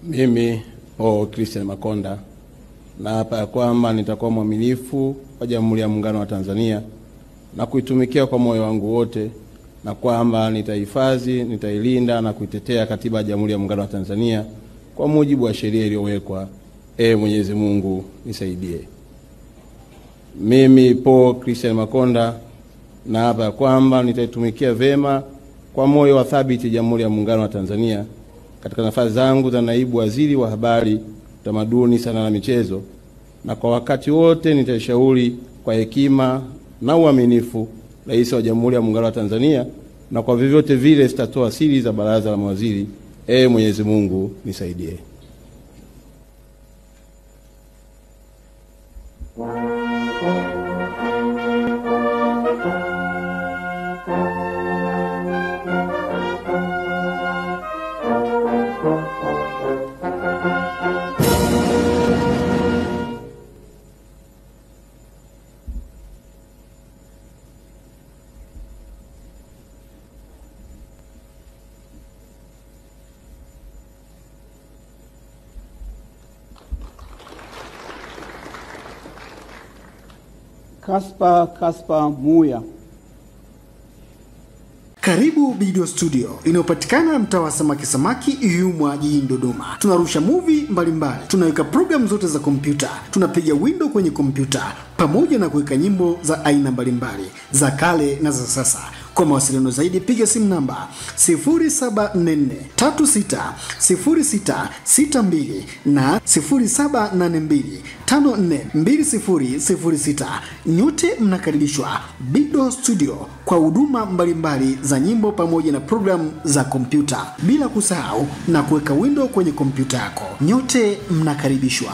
Mimi Paul Christian Makonda naapa ya kwamba nitakuwa mwaminifu kwa Jamhuri ya Muungano wa Tanzania na kuitumikia kwa moyo wangu wote, na kwamba nitahifadhi, nitailinda na kuitetea Katiba ya Jamhuri ya Muungano wa Tanzania kwa mujibu wa sheria iliyowekwa. Mwenyezi Mungu nisaidie. Mimi Paul Christian Makonda naapa ya kwamba nitaitumikia vema kwa moyo wa thabiti Jamhuri ya Muungano wa Tanzania katika nafasi zangu za naibu waziri wa habari, utamaduni, sanaa na michezo, na kwa wakati wote nitashauri kwa hekima na uaminifu Rais wa Jamhuri ya Muungano wa Tanzania, na kwa vyovyote vile sitatoa siri za baraza la mawaziri. Mwenyezi Mungu nisaidie. Kaspa Muya. Karibu Video Studio inayopatikana mtaa wa Samaki Yumwa jijini Dodoma. Tunarusha movie mbalimbali, tunaweka program zote za kompyuta, tunapiga window kwenye kompyuta pamoja na kuweka nyimbo za aina mbalimbali za kale na za sasa. Kwa mawasiliano zaidi piga simu namba 0744360662 na 0782542006. Nyote mnakaribishwa Video Studio kwa huduma mbalimbali za nyimbo pamoja na programu za kompyuta, bila kusahau na kuweka window kwenye kompyuta yako. Nyote mnakaribishwa.